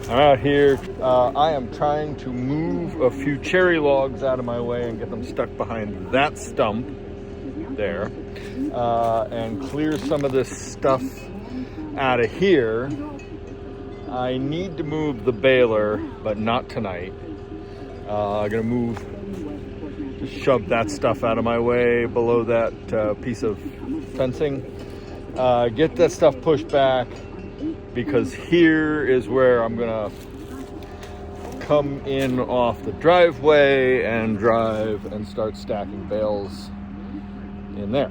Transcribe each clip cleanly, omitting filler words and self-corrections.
I'm out here. I am trying to move a few cherry logs out of my way and get them stuck behind that stump there, and clear some of this stuff out of here. I need to move the baler, but not tonight. I'm gonna just shove that stuff out of my way below that piece of fencing. Get that stuff pushed back, because here is where I'm gonna come in off the driveway and drive and start stacking bales in there.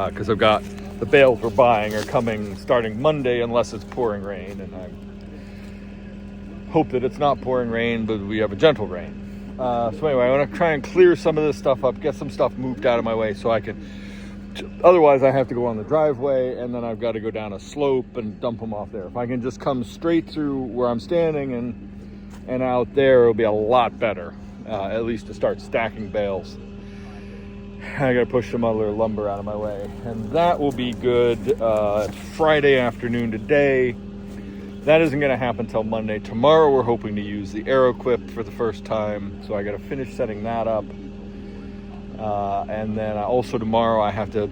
Because I've got the bales we're buying are coming starting Monday unless it's pouring rain, and I hope that it's not pouring rain, but we have a gentle rain. So anyway, I want to try and clear some of this stuff up, get some stuff moved out of my way so I can. Otherwise, I have to go on the driveway, and then I've got to go down a slope and dump them off there. If I can just come straight through where I'm standing and out there, it'll be a lot better, at least to start stacking bales. I got to push some other lumber out of my way, and that will be good Friday afternoon today. That isn't going to happen till Monday. Tomorrow, we're hoping to use the Aeroquip for the first time, so I got to finish setting that up. And then also tomorrow I have the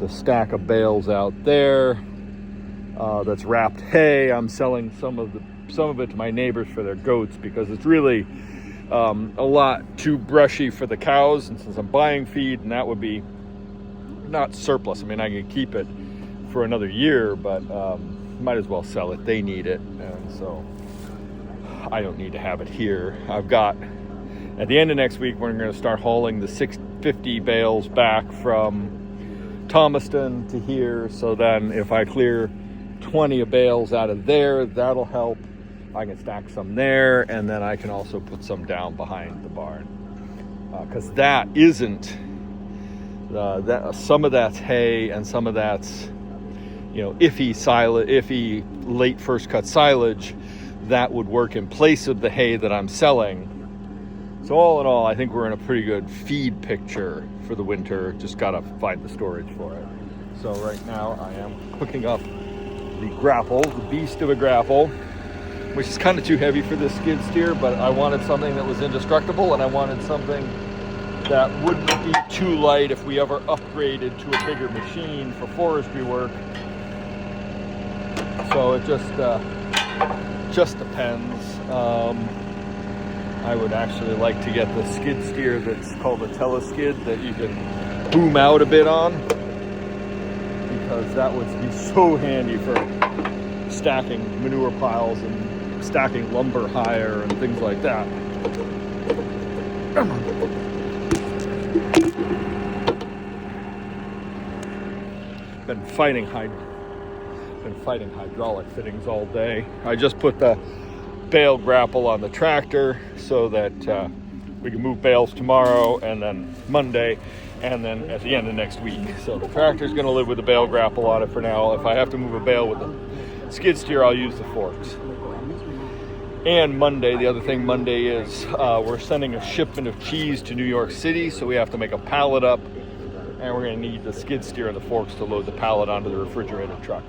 stack of bales out there that's wrapped hay. I'm selling some of it to my neighbors for their goats, because it's really a lot too brushy for the cows, and since I'm buying feed, and that would be not surplus. I mean, I can keep it for another year, but might as well sell it. They need it, and so I don't need to have it here. I've got, at the end of next week, we're going to start hauling the 650 bales back from Thomaston to here. So then if I clear 20 bales out of there, that'll help. I can stack some there, and then I can also put some down behind the barn. Because that isn't, some of that's hay and some of that's, iffy late first cut silage that would work in place of the hay that I'm selling. So all in all, I think we're in a pretty good feed picture for the winter. Just got to find the storage for it. So right now I am hooking up the grapple, the beast of a grapple, which is kind of too heavy for this skid steer, but I wanted something that was indestructible, and I wanted something that wouldn't be too light if we ever upgraded to a bigger machine for forestry work. So it just depends. I would actually like to get the skid steer that's called a teleskid that you can boom out a bit on, because that would be so handy for stacking manure piles and stacking lumber higher and things like that. Been fighting hydraulic fittings all day. I just put the bale grapple on the tractor so that we can move bales tomorrow and then Monday and then at the end of next week. So the tractor's going to live with the bale grapple on it for now. If I have to move a bale with the skid steer, I'll use the forks. And Monday, the other thing Monday is we're sending a shipment of cheese to New York City, so we have to make a pallet up, and we're going to need the skid steer and the forks to load the pallet onto the refrigerated truck.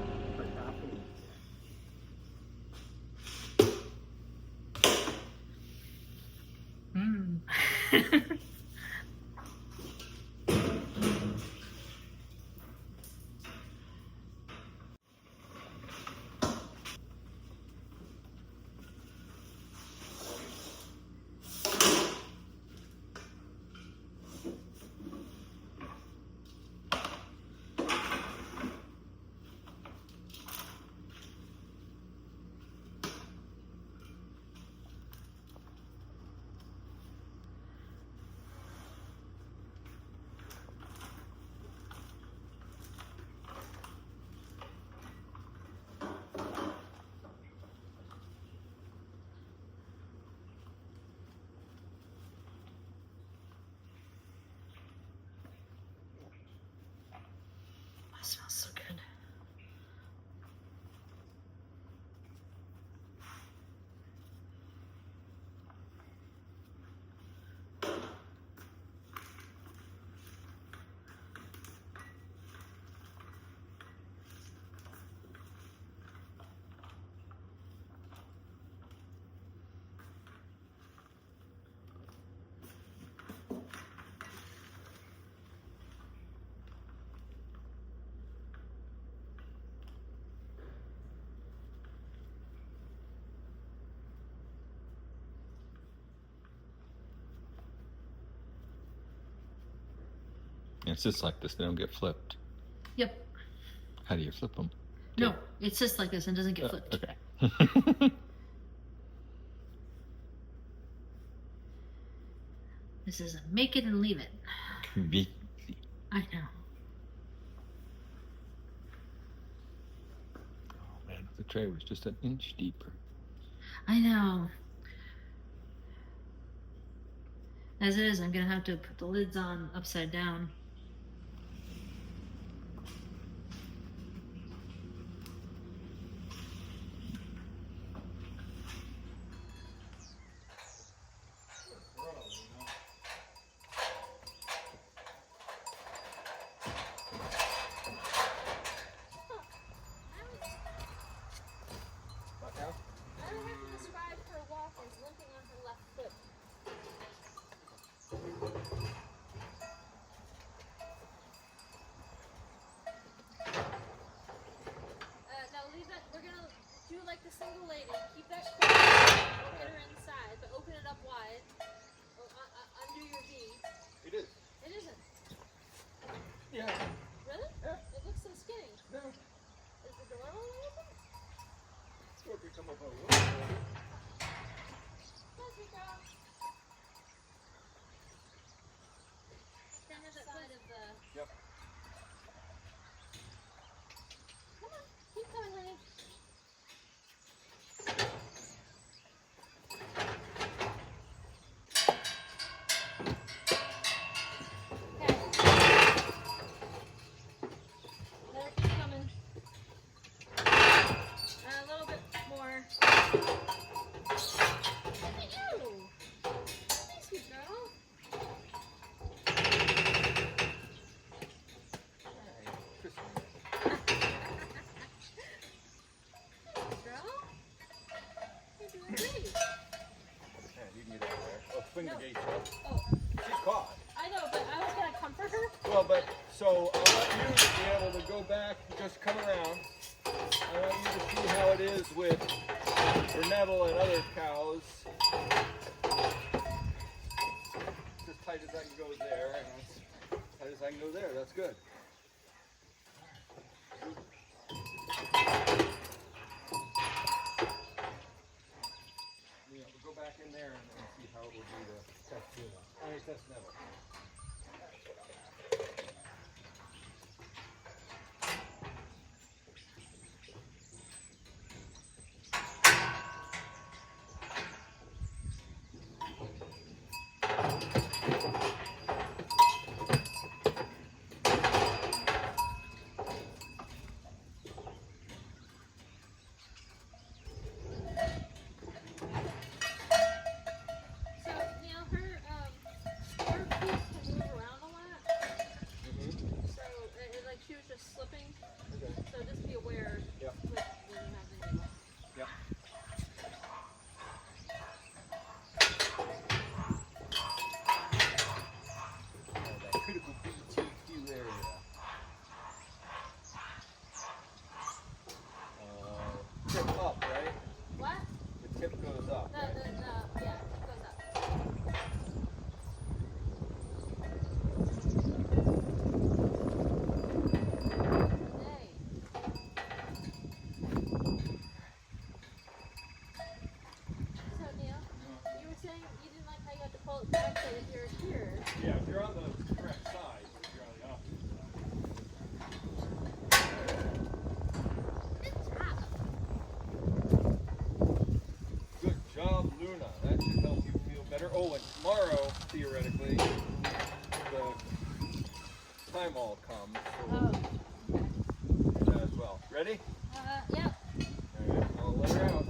It's just like this. They don't get flipped. Yep. How do you flip them? No, it's just like this and doesn't get flipped. Okay. This is a make it and leave it. I know. Oh man, if the tray was just an inch deeper. I know. As it is, I'm gonna have to put the lids on upside down. Single lady, keep that closed, don't get her inside, but open it up wide, under your V. It is. It isn't. Yeah. Really? Yeah. It looks so skinny. No. Is the door only open? Or become a boat. Yes, we go. Down at the side of the... Yep. Come on, keep coming, honey. Swing the gate shut. Oh. She's caught. I know, but I was going to comfort her. Well, but, so I'll let you be able to go back, just come around. I want you to see how it is with Nettle and other cows. It's as tight as I can go there, and as tight as I can go there. That's good. Yeah, we'll go back in there and see how it will be to test Luna. I mean, test Nettle. Slipping, so just be aware when you have the needle. Yep. That critical BTQ area. Tip up, right? What? The tip goes up. Yeah, it goes up. Yeah, if you're on the correct side, if you're on the opposite side. Good job, Luna. That should help you feel better. Oh, and tomorrow, theoretically, the time all comes. So we'll do that as well. Ready? Yep. All right, I'll let her out.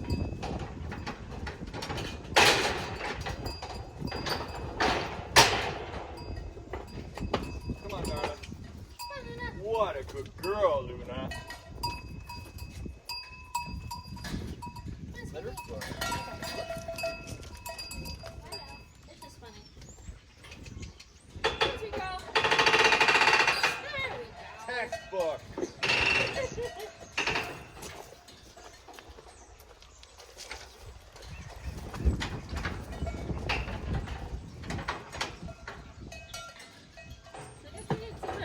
What a good girl, Luna. Let her go. It's just funny. Here we go. There we go. Textbook. So just we need some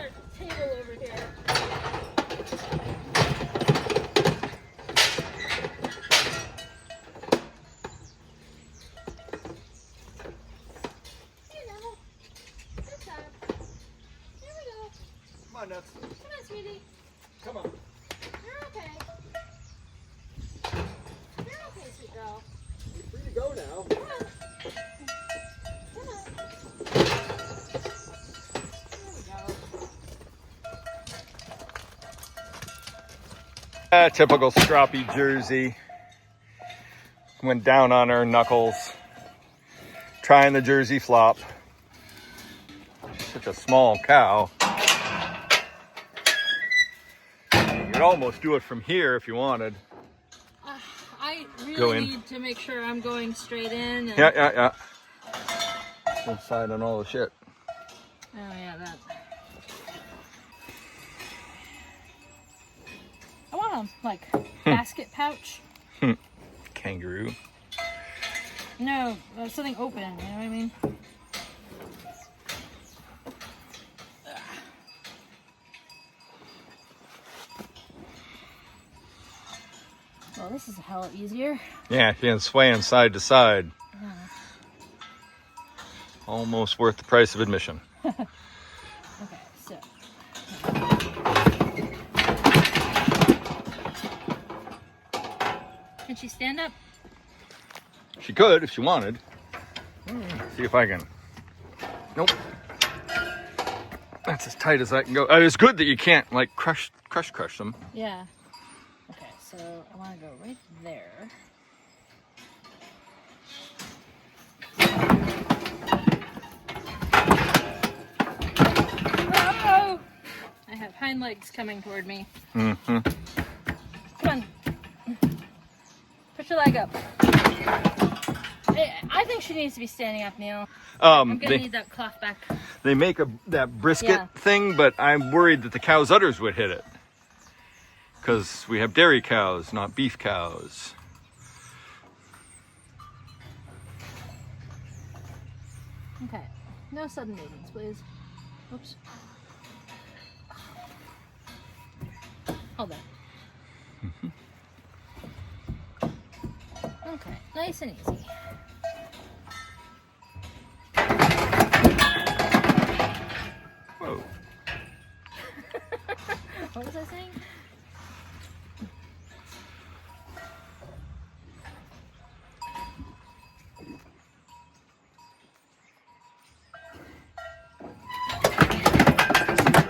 Typical stroppy Jersey. Went down on her knuckles. Trying the Jersey flop. Such a small cow. You could almost do it from here if you wanted. I Go really in. need to make sure I'm going straight in. And... Yeah. Inside on all the shit. Oh yeah, that. I want a like basket pouch. Kangaroo. No, something open. You know what I mean? Well, this is a hell easier. Yeah, you can sway side to side. Yeah. Almost worth the price of admission. Okay, so. Can she stand up? She could if she wanted. See if I can. Nope. That's as tight as I can go. It's good that you can't like crush them. Yeah. Okay, so I want to go right there. Oh! I have hind legs coming toward me. Mm-hmm. Come on. Put your leg up. I think she needs to be standing up, Neil. I'm gonna need that cloth back. They make that brisket thing, but I'm worried that the cow's udders would hit it. Because we have dairy cows, not beef cows. Okay. No sudden movements, please. Oops. Hold on. Okay, nice and easy. Whoa. What was I saying?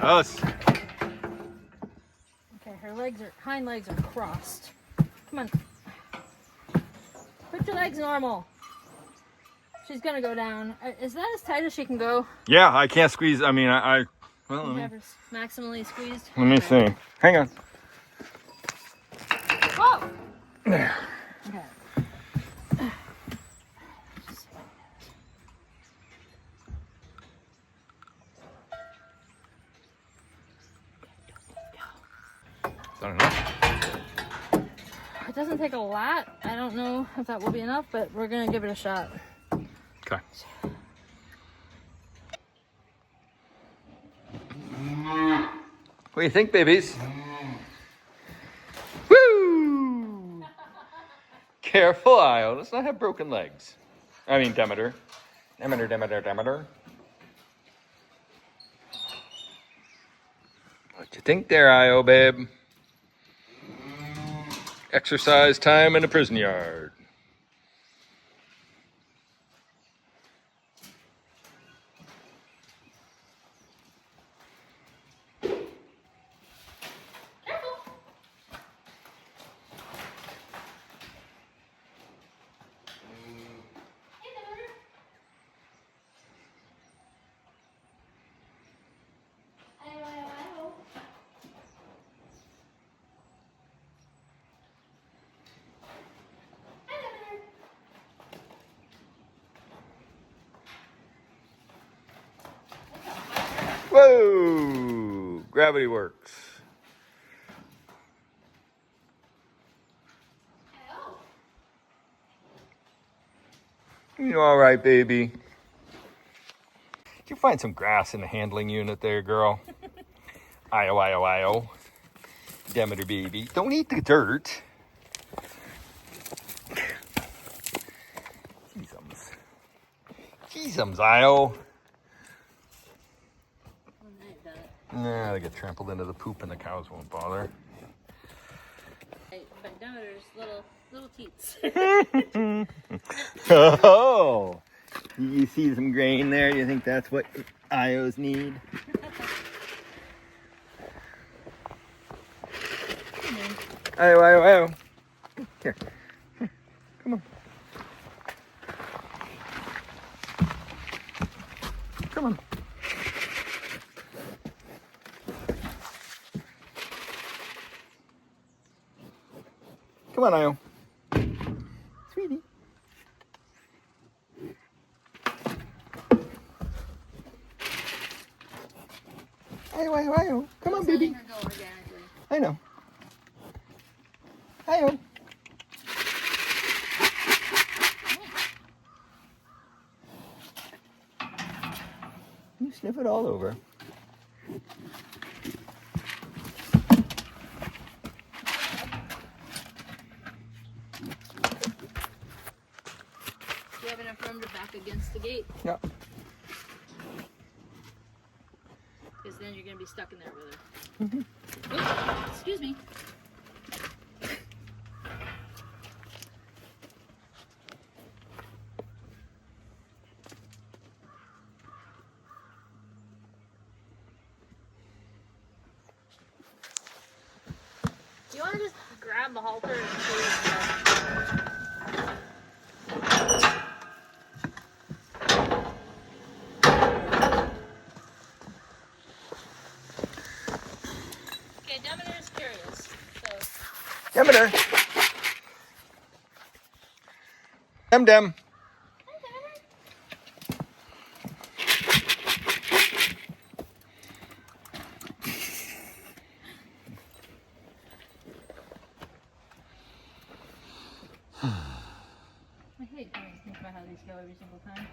Us. Okay, her hind legs are crossed. Come on. Put your legs normal. She's gonna go down. Is that as tight as she can go? Yeah, I can't squeeze. I mean, well, You never maximally squeezed? let me see. Hang on. Whoa! There. Okay. Is that enough? It doesn't take a lot. I don't know if that will be enough, but we're gonna give it a shot. Okay. What do you think, babies? Woo! Careful, Io. Let's not have broken legs. I mean, Demeter. Demeter. What you think there, Io, babe? Exercise time in a prison yard. Whoa! Gravity works. You all right, baby? Did you find some grass in the handling unit there, girl? Io. Demeter, baby. Don't eat the dirt. Cheesums, Io. Nah, they get trampled into the poop and the cows won't bother. But Demeter's little teats. Oh! You see some grain there? You think that's what Ios need? Ayo, ayo, ayo. Here. Come on. Come on. Come on, Ayo. Sweetie. Ayo, ayo, ayo. Come on, baby. Her go organically. I know. Ayo. You sniff it all over. You have enough room to back against the gate? Yeah. Because then you're going to be stuck in there with her. Oops, excuse me. Do you want to just grab the halter and show you? Okay, Demeter is curious. So. Demeter. Dem. I hate trying to think about how these go every single time.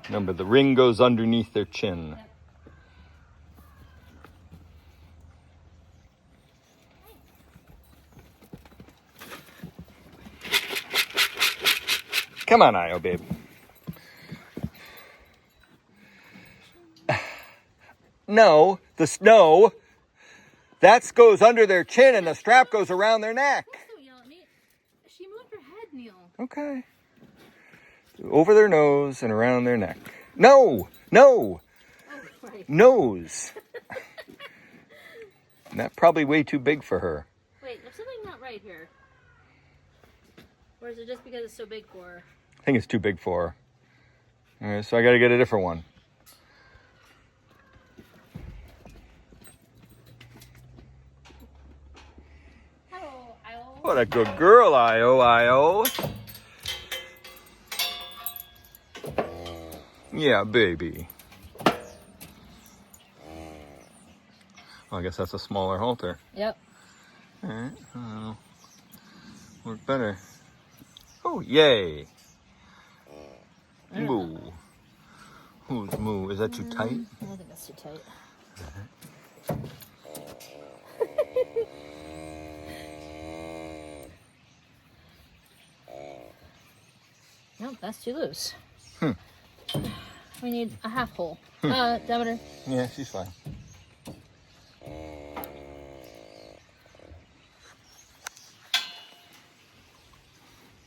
Remember, the ring goes underneath their chin. Yep. Come on, Ayo, babe. No, the snow. That goes under their chin and the strap goes around their neck. Don't yell at me. She moved her head, Neil. Okay. Over their nose and around their neck. No, no, Oh, right. nose. That's probably way too big for her. Wait, there's something not right here. Or is it just because it's so big for her? I think it's too big for her. All right, so I got to get a different one. Hello, Ayo. What a good girl, Ayo, Ayo. Yeah, baby. Well, I guess that's a smaller halter. Yep. All right, work better. Oh, yay. Moo. Who's moo? Is that too tight? I think that's too tight. Nope, that's too loose. We need a half hole. Demeter. Yeah, she's fine.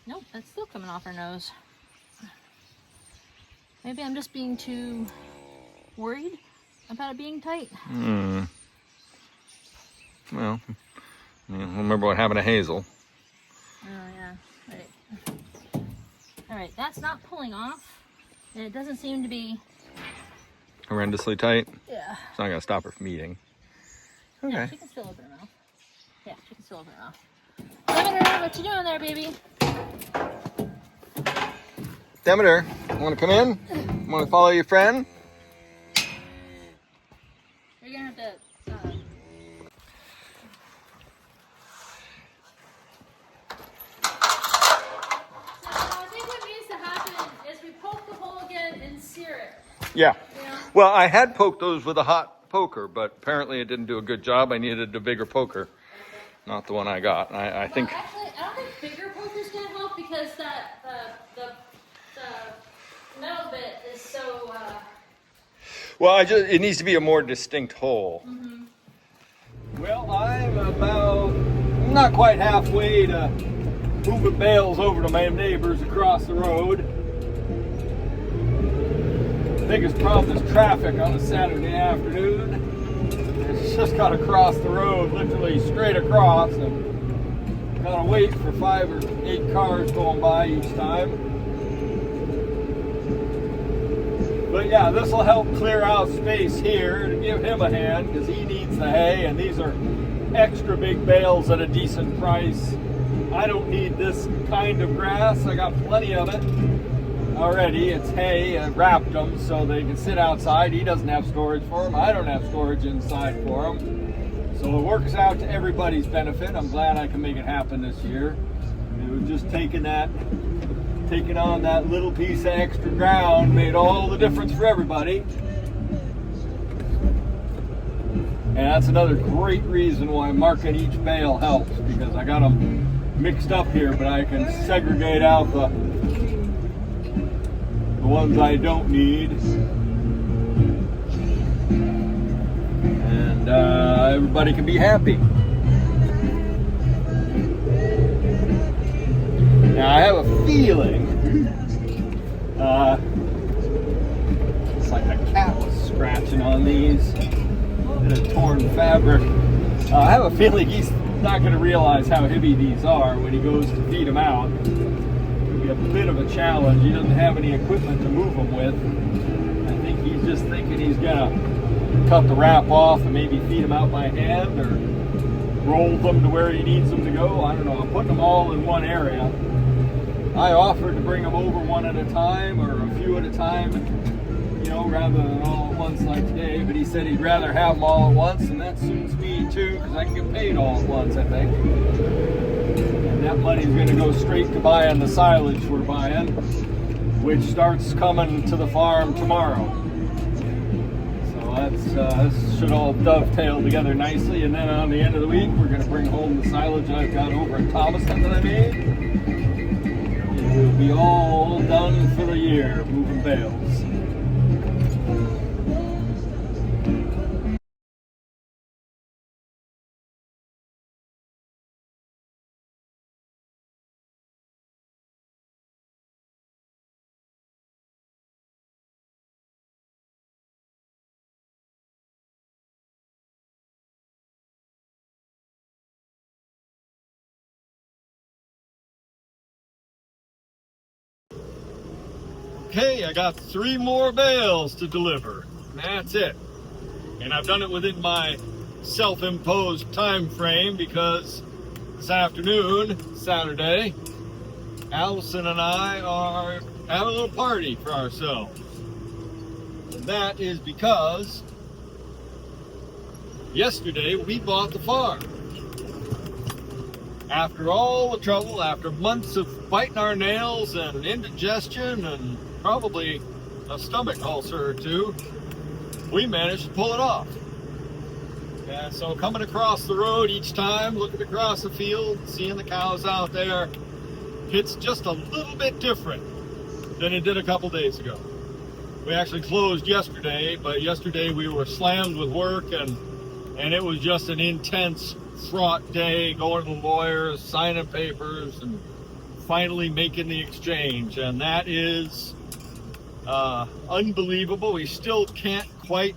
Nope, that's still coming off her nose. Maybe I'm just being too worried about it being tight. Well, remember what happened to Hazel. Oh, yeah. Right. All right, that's not pulling off. And it doesn't seem to be... Horrendously tight. Yeah. It's not going to stop her from eating. Okay. Yeah, she can still open her mouth. Yeah, she can still open her mouth. Demeter, what you doing there, baby? Demeter, want to come in? Want to follow your friend? You're going to have to... I think what needs to happen is we poke the hole again and sear it. Yeah. Yeah. Well, I had poked those with a hot poker, but apparently it didn't do a good job. I needed a bigger poker, not the one I got. I think. Well, actually, I don't think bigger poker's gonna help because the metal bit is so. Well, it needs to be a more distinct hole. Mm-hmm. Well, I'm about not quite halfway to moving bales over to my neighbors across the road. Biggest problem is traffic on a Saturday afternoon. just gotta cross the road, literally straight across, and gotta wait for 5 or 8 cars going by each time. But yeah, this will help clear out space here to give him a hand, because he needs the hay, and these are extra big bales at a decent price. I don't need this kind of grass. I got plenty of it already. It's hay. I wrapped them so they can sit outside. He doesn't have storage for them. I don't have storage inside for them. So it works out to everybody's benefit. I'm glad I can make it happen this year. It was just taking on that little piece of extra ground made all the difference for everybody. And that's another great reason why marking each bale helps, because I got them mixed up here, but I can segregate out the ones I don't need. And everybody can be happy. Now I have a feeling it's like a cat was scratching on these. Bit of torn fabric. I have a feeling he's not going to realize how heavy these are when he goes to feed them out. It'll be a bit of a challenge. He doesn't have any equipment to move them with. I think he's just thinking he's going to cut the wrap off and maybe feed them out by hand or roll them to where he needs them to go. I don't know. I'm putting them all in one area. I offered to bring them over one at a time or a few at a time, you know, rather than all at once like today, but he said he'd rather have them all at once, and that suits me too, because I can get paid all at once, I think. And that money's going to go straight to buying the silage we're buying, which starts coming to the farm tomorrow. So this should all dovetail together nicely, and then on the end of the week, we're going to bring home the silage I've got over in Thomaston that I made. We'll be all done for the year, moving bales. Okay, I got 3 more bales to deliver. That's it. And I've done it within my self-imposed time frame, because this afternoon, Saturday, Allison and I are having a little party for ourselves. And that is because yesterday we bought the farm. After all the trouble, after months of biting our nails and indigestion and probably a stomach ulcer or 2, we managed to pull it off. And so coming across the road each time, looking across the field, seeing the cows out there, it's just a little bit different than it did a couple days ago. We actually closed yesterday, but yesterday we were slammed with work, and it was just an intense, fraught day, going to the lawyers, signing papers, and finally making the exchange. And that is unbelievable. We still can't quite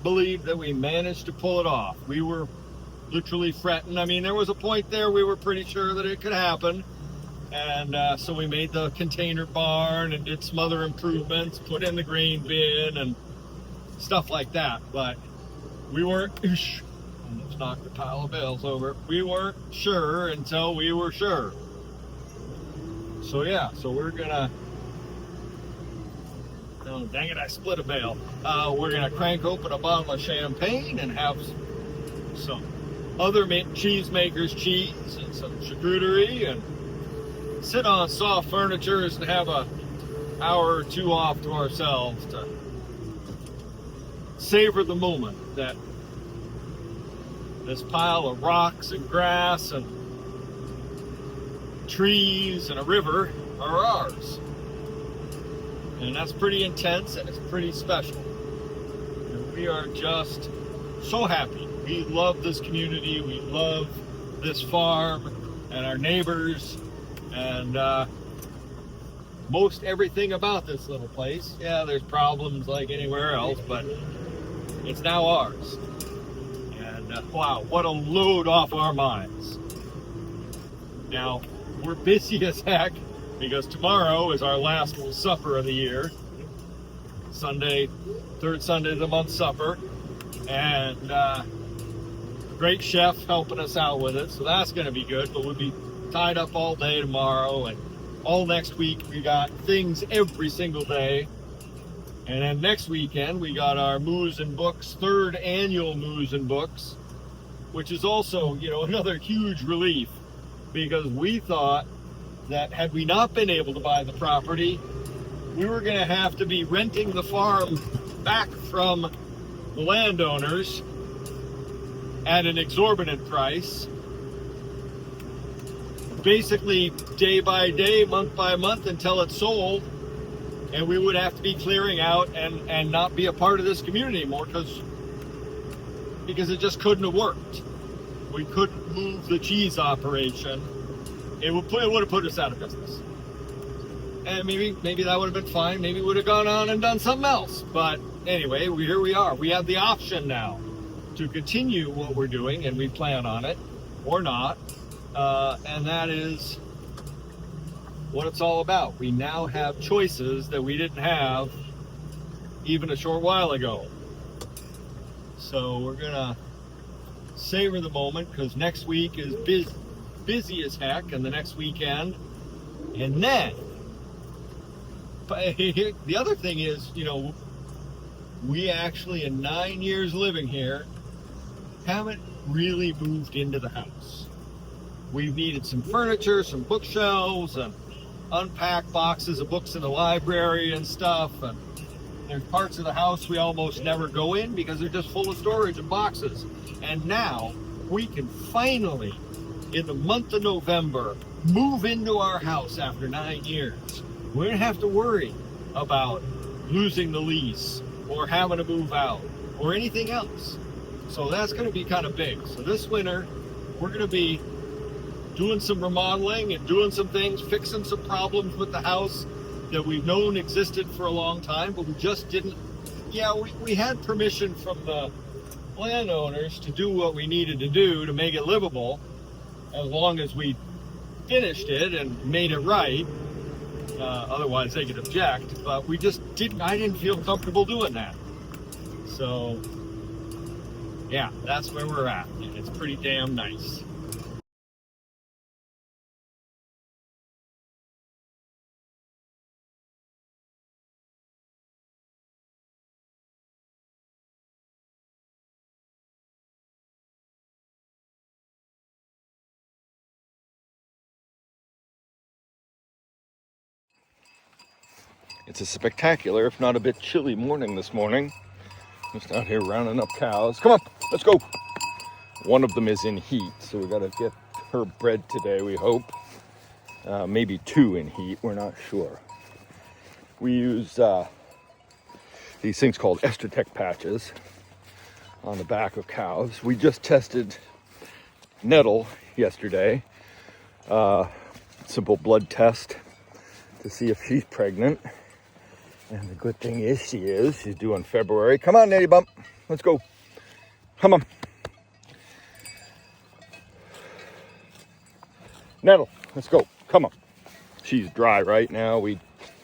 believe that we managed to pull it off. We were literally fretting. I mean, there was a point there we were pretty sure that it could happen. And so we made the container barn and did some other improvements, put in the grain bin and stuff like that. But we weren't, almost knocked the pile of bales over. We weren't sure until we were sure. So yeah, so we're gonna, oh dang it, I split a bale. We're gonna crank open a bottle of champagne and have some other cheesemaker's cheese and some charcuterie and sit on soft furnitures and have an hour or 2 off to ourselves to savor the moment that this pile of rocks and grass and trees and a river are ours. And that's pretty intense and it's pretty special. And we are just so happy. We love this community. We love this farm and our neighbors and most everything about this little place. Yeah, there's problems like anywhere else, but it's now ours. And wow, what a load off our minds. Now, we're busy as heck because tomorrow is our last supper of the year. Sunday, third Sunday of the month supper. And great chef helping us out with it, so that's going to be good. But we'll be tied up all day tomorrow, and all next week we got things every single day. And then next weekend we got our Moose and Books, third annual Moose and Books, which is also, you know, another huge relief, because we thought that had we not been able to buy the property, we were going to have to be renting the farm back from the landowners at an exorbitant price, basically day by day, month by month, until it's sold, and we would have to be clearing out and not be a part of this community anymore because it just couldn't have worked. We couldn't move the cheese operation. It would have put us out of business. And maybe that would have been fine. Maybe we would have gone on and done something else. But anyway, here we are. We have the option now to continue what we're doing, and we plan on it, or not. And that is what it's all about. We now have choices that we didn't have even a short while ago. So we're gonna savor the moment, because next week is busy as heck, and the next weekend. And then, but the other thing is, you know, we actually, in 9 years living here, haven't really moved into the house. We've needed some furniture, some bookshelves, and unpack boxes of books in the library and stuff. And there's parts of the house we almost never go in because they're just full of storage and boxes. And now we can finally, in the month of November, move into our house after 9 years. We don't have to worry about losing the lease or having to move out or anything else. So that's going to be kind of big. So this winter, we're going to be doing some remodeling and doing some things, fixing some problems with the house that we've known existed for a long time, but we just didn't. Yeah, we had permission from the landowners to do what we needed to do to make it livable, as long as we finished it and made it right. Otherwise they could object, but we just didn't. I didn't feel comfortable doing that. So yeah, that's where we're at, and it's pretty damn nice. It's a spectacular, if not a bit chilly morning this morning. Just out here rounding up cows. Come on, let's go. One of them is in heat, so we gotta get her bred today, we hope. Maybe two in heat, we're not sure. We use these things called Estrotec patches on the back of cows. We just tested Nettle yesterday. Simple blood test to see if she's pregnant. And the good thing is she is. She's due in February. Come on, Nettie Bump. Let's go. Come on. Nettle, let's go. Come on. She's dry right now.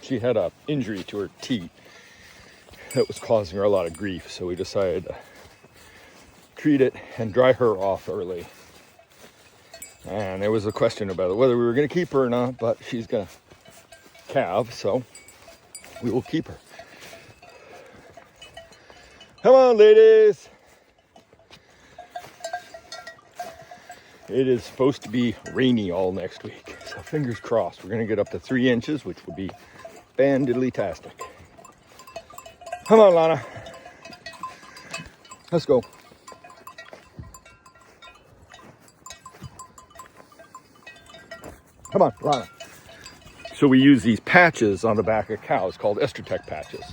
She had an injury to her teat that was causing her a lot of grief. So we decided to treat it and dry her off early. And there was a question about whether we were going to keep her or not, but she's going to calve, so we will keep her. Come on, ladies. It is supposed to be rainy all next week, so fingers crossed. We're going to get up to 3 inches, which would be fan-diddly-tastic. Come on, Lana. Let's go. Come on, Lana. So we use these patches on the back of cows called Estrotec patches.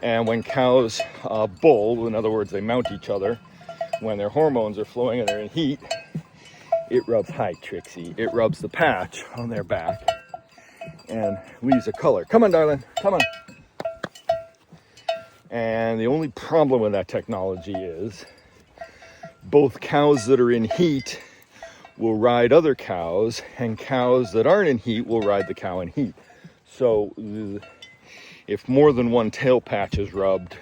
And when cows bull, in other words, they mount each other, when their hormones are flowing and they're in heat, it rubs, hi Trixie, it rubs the patch on their back and leaves a color. Come on, darling, come on. And the only problem with that technology is both cows that are in heat will ride other cows, and cows that aren't in heat will ride the cow in heat. So if more than one tail patch is rubbed,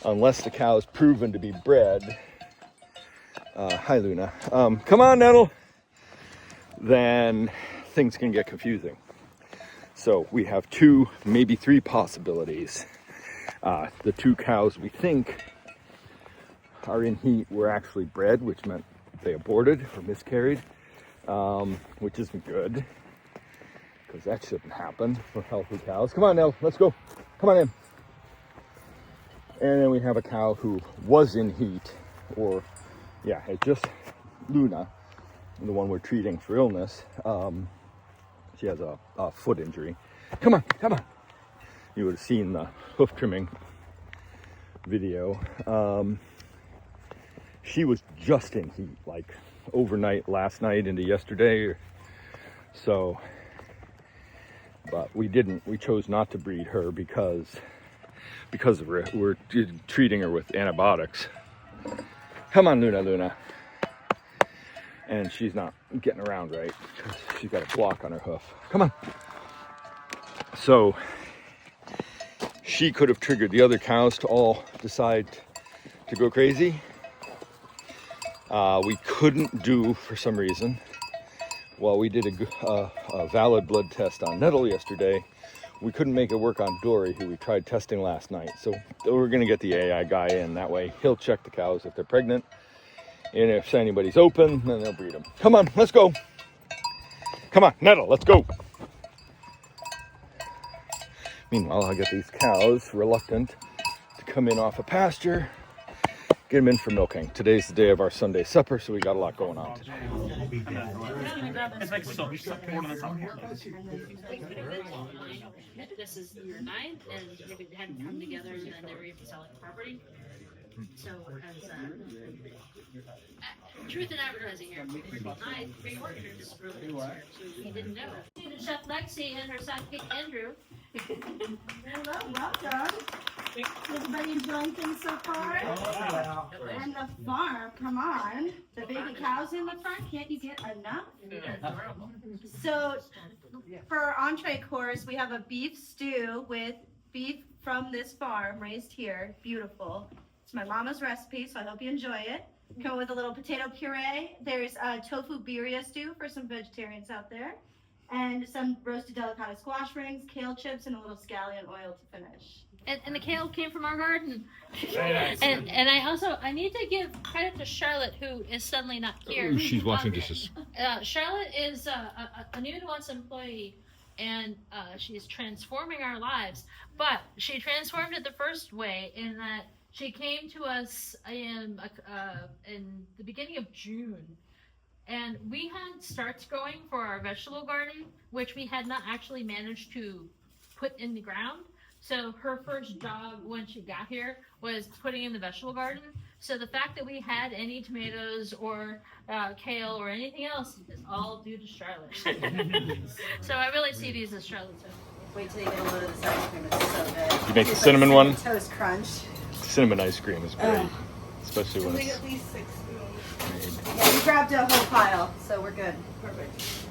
unless the cow is proven to be bred, hi Luna, come on Nettle, then things can get confusing. So we have 2, maybe 3 possibilities. The 2 cows we think are in heat were actually bred, which meant they aborted or miscarried, which isn't good, because that shouldn't happen for healthy cows. Come on Nell, let's go. Come on in. And then we have a cow who was in heat, or yeah, it's just Luna, the one we're treating for illness. She has a foot injury. Come on, come on. You would have seen the hoof trimming video. She was just in heat, like overnight, last night into yesterday. So, but we chose not to breed her because of her. We're treating her with antibiotics. Come on, Luna. And she's not getting around right because she's got a block on her hoof. Come on. So she could have triggered the other cows to all decide to go crazy. We couldn't do, for some reason, while we did a valid blood test on Nettle yesterday, we couldn't make it work on Dory, who we tried testing last night. So we're going to get the AI guy in. That way he'll check the cows if they're pregnant. And if anybody's open, then they'll breed them. Come on, let's go. Come on, Nettle, let's go. Meanwhile, I get these cows reluctant to come in off a pasture, get them in for milking. Today's the day of our Sunday supper, so we got a lot going on today. This is year 9, and they hadn't come together, and they were even selling property. So, as truth in advertising here, I pre-ordered really this year, so we didn't know. Chef Lexi and her sidekick Andrew. Hello, welcome. Everybody enjoying things so far? And the farm, come on. The baby cows in the front, can't you get enough? So, for our entree course, we have a beef stew with beef from this farm, raised here. Beautiful. It's my mama's recipe, so I hope you enjoy it. Come with a little potato puree. There's a tofu birria stew for some vegetarians out there. And some roasted delicata squash rings, kale chips, and a little scallion oil to finish. And the kale came from our garden. And I need to give credit to Charlotte, who is suddenly not here. She's washing dishes. Charlotte is a new to us employee, and she's transforming our lives. But she transformed it the first way in that she came to us in the beginning of June. And we had starts going for our vegetable garden, which we had not actually managed to put in the ground. So her first job when she got here was putting in the vegetable garden. So the fact that we had any tomatoes or kale or anything else is all due to Charlotte. So I really see these as Charlotte's. Wait till you get a load of this ice cream, it's so good. You make the cinnamon one? Toast crunch. Cinnamon ice cream is great, especially when it's At least 6 made. Yeah, we grabbed a whole pile, so we're good. Perfect.